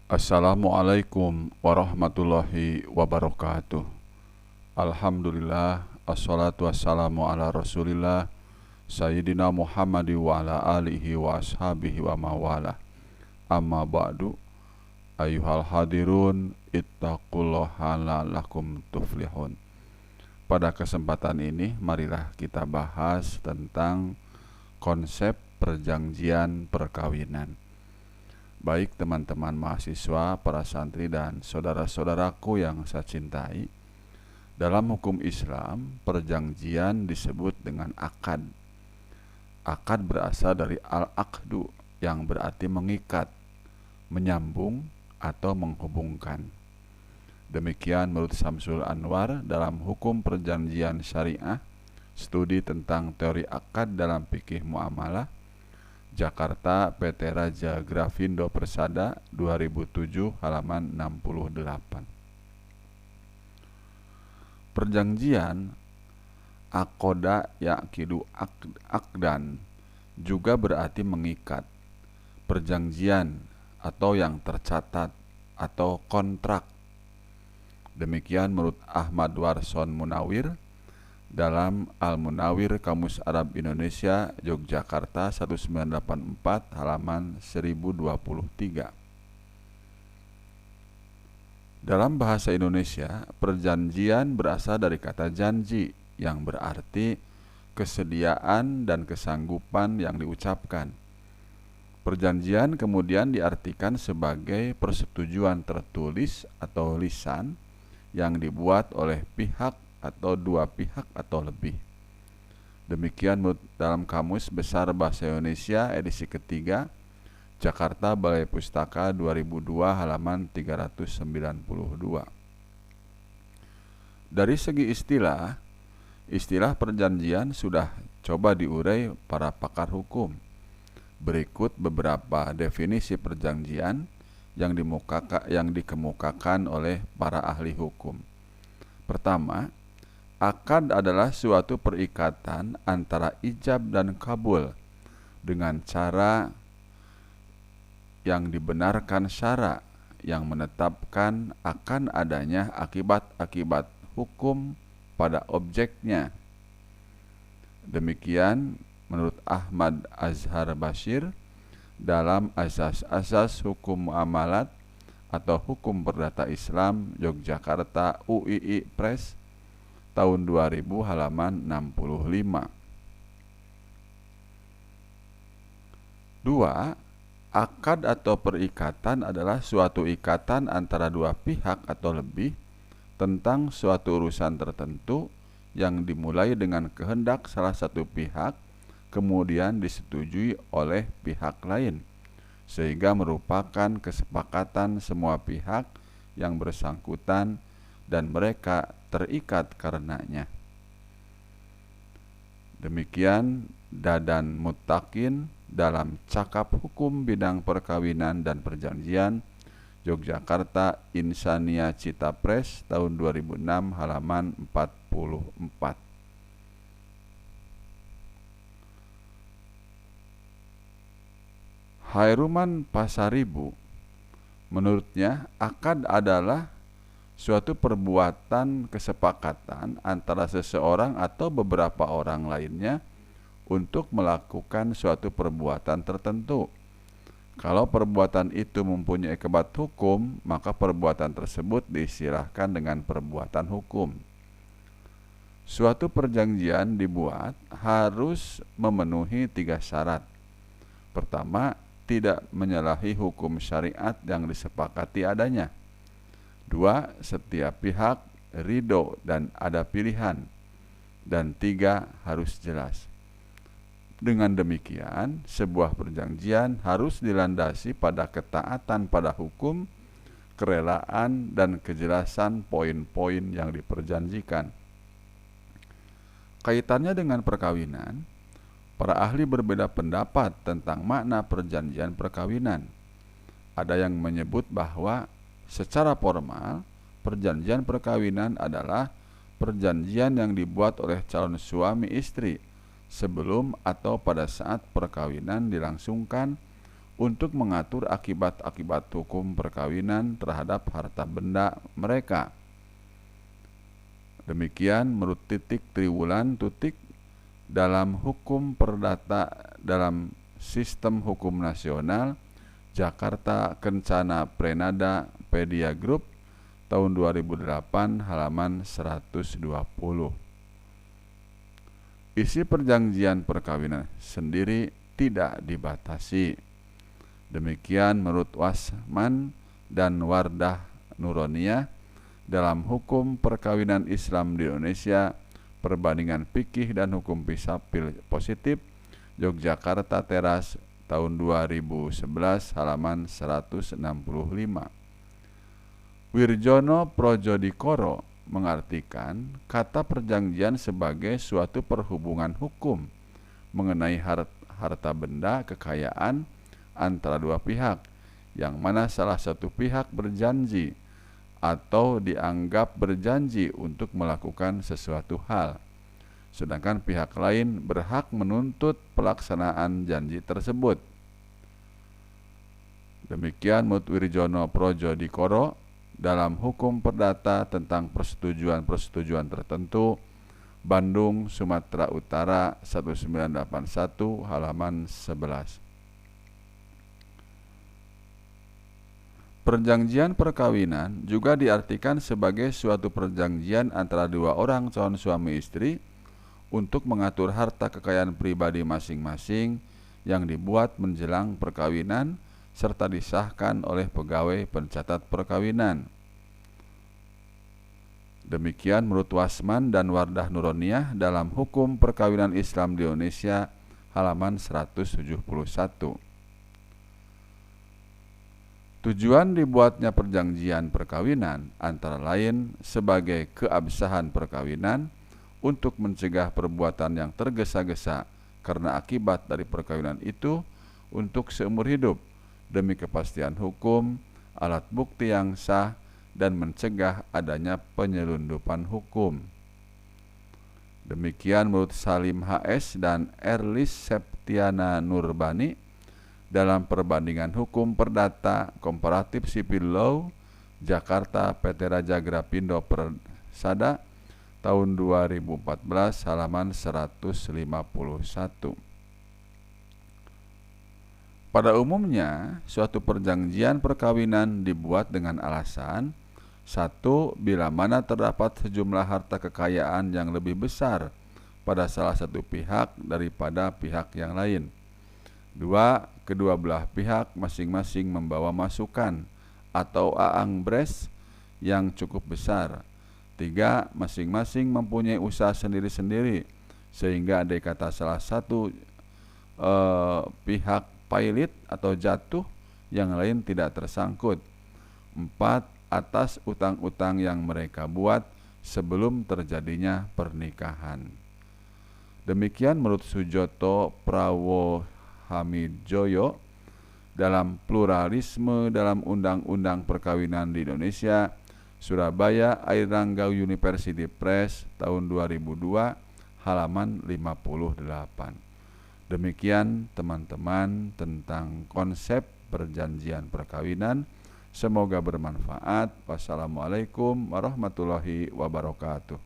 Assalamualaikum warahmatullahi wabarakatuh. Alhamdulillah, assalatu wassalamu ala rasulillah Sayyidina Muhammad wa ala alihi wa ashabihi wa mawala. Amma ba'du, ayuhal hadirun, ittaqullaha la'allakum tuflihun. Pada kesempatan ini, marilah kita bahas tentang konsep perjanjian perkawinan. Baik teman-teman mahasiswa, para santri dan saudara-saudaraku yang saya cintai, dalam hukum Islam, perjanjian disebut dengan akad. Akad berasal dari al-aqdu yang berarti mengikat, menyambung, atau menghubungkan. Demikian menurut Samsul Anwar dalam hukum perjanjian syariah, studi tentang teori akad dalam fikih muamalah, Jakarta, PT Raja Grafindo Persada, 2007, halaman 68. Perjanjian akoda yakidu akdan juga berarti mengikat. Perjanjian atau yang tercatat atau kontrak. Demikian menurut Ahmad Warson Munawir dalam Al-Munawir Kamus Arab Indonesia, Yogyakarta, 1984, halaman 1023. Dalam bahasa Indonesia, perjanjian berasal dari kata janji yang berarti kesediaan dan kesanggupan yang diucapkan. Perjanjian kemudian diartikan sebagai persetujuan tertulis atau lisan yang dibuat oleh pihak atau dua pihak atau lebih. Demikian dalam Kamus Besar Bahasa Indonesia edisi ketiga, Jakarta, Balai Pustaka, 2002, halaman 392. Dari segi istilah perjanjian sudah coba diurai para pakar hukum. Berikut beberapa definisi perjanjian yang dikemukakan oleh para ahli hukum. Pertama, akad adalah suatu perikatan antara ijab dan kabul dengan cara yang dibenarkan syara yang menetapkan akan adanya akibat-akibat hukum pada objeknya. Demikian menurut Ahmad Azhar Bashir dalam Asas-asas Hukum Muamalat atau Hukum Perdata Islam, Yogyakarta, UII Press, tahun 2000, halaman 65. 2. Akad atau perikatan adalah suatu ikatan antara dua pihak atau lebih tentang suatu urusan tertentu yang dimulai dengan kehendak salah satu pihak, kemudian disetujui oleh pihak lain, sehingga merupakan kesepakatan semua pihak yang bersangkutan dan mereka terikat karenanya. Demikian Dadan Muttaqin dalam Cakap Hukum Bidang Perkawinan dan Perjanjian, Yogyakarta, Insania Cita Press, tahun 2006, halaman 44. Hairuman Pasaribu, menurutnya akad adalah suatu perbuatan kesepakatan antara seseorang atau beberapa orang lainnya untuk melakukan suatu perbuatan tertentu. Kalau perbuatan itu mempunyai akibat hukum, maka perbuatan tersebut diistilahkan dengan perbuatan hukum. Suatu perjanjian dibuat harus memenuhi 3 syarat. Pertama, tidak menyalahi hukum syariat yang disepakati adanya. 2. Setiap pihak ridho dan ada pilihan. Dan 3. Harus jelas. Dengan demikian, sebuah perjanjian harus dilandasi pada ketaatan pada hukum, kerelaan, dan kejelasan poin-poin yang diperjanjikan. Kaitannya dengan perkawinan, para ahli berbeda pendapat tentang makna perjanjian perkawinan. Ada yang menyebut bahwa secara formal, perjanjian perkawinan adalah perjanjian yang dibuat oleh calon suami istri sebelum atau pada saat perkawinan dilangsungkan untuk mengatur akibat-akibat hukum perkawinan terhadap harta benda mereka. Demikian menurut Titik Triwulan Tutik dalam hukum perdata dalam Sistem Hukum Nasional Jakarta Kencana Prenada Pedia Group tahun 2008 halaman 120. Isi perjanjian perkawinan sendiri tidak dibatasi. Demikian menurut Wasman dan Wardah Nuroniyah dalam hukum perkawinan Islam di Indonesia, perbandingan fikih dan hukum positif Yogyakarta Teras tahun 2011 halaman 165. Wirjono Projodikoro mengartikan kata perjanjian sebagai suatu perhubungan hukum mengenai harta benda kekayaan antara dua pihak, yang mana salah satu pihak berjanji atau dianggap berjanji untuk melakukan sesuatu hal, sedangkan pihak lain berhak menuntut pelaksanaan janji tersebut. Demikian menurut Wirjono Projodikoro dalam hukum perdata tentang persetujuan tertentu, Bandung, Sumatera Utara 1981 halaman 11. Perjanjian perkawinan juga diartikan sebagai suatu perjanjian antara dua orang calon suami istri untuk mengatur harta kekayaan pribadi masing-masing yang dibuat menjelang perkawinan serta disahkan oleh pegawai pencatat perkawinan. Demikian menurut Wasman dan Wardah Nuroniyah dalam hukum perkawinan Islam di Indonesia halaman 171. Tujuan dibuatnya perjanjian perkawinan antara lain sebagai keabsahan perkawinan untuk mencegah perbuatan yang tergesa-gesa karena akibat dari perkawinan itu untuk seumur hidup demi kepastian hukum, alat bukti yang sah, dan mencegah adanya penyelundupan hukum. Demikian menurut Salim HS dan Erlis Septiana Nurbani dalam perbandingan hukum perdata Comparative Civil Law Jakarta PT Raja Grapindo Persada tahun 2014 halaman 151. Pada umumnya, suatu perjanjian perkawinan dibuat dengan alasan: 1. Bila mana terdapat sejumlah harta kekayaan yang lebih besar pada salah satu pihak daripada pihak yang lain. 2. Kedua belah pihak masing-masing membawa masukan atau aangbres yang cukup besar. 3. Masing-masing mempunyai usaha sendiri-sendiri sehingga andai kata salah satu pihak pailit atau jatuh, yang lain tidak tersangkut. 4. Atas utang-utang yang mereka buat sebelum terjadinya pernikahan. Demikian menurut Sujoto Prawohamidjoyo dalam Pluralisme dalam Undang-Undang Perkawinan di Indonesia, Surabaya Airlangga University Press tahun 2002 halaman 58. Demikian teman-teman tentang konsep perjanjian perkawinan. Semoga bermanfaat. Wassalamualaikum warahmatullahi wabarakatuh.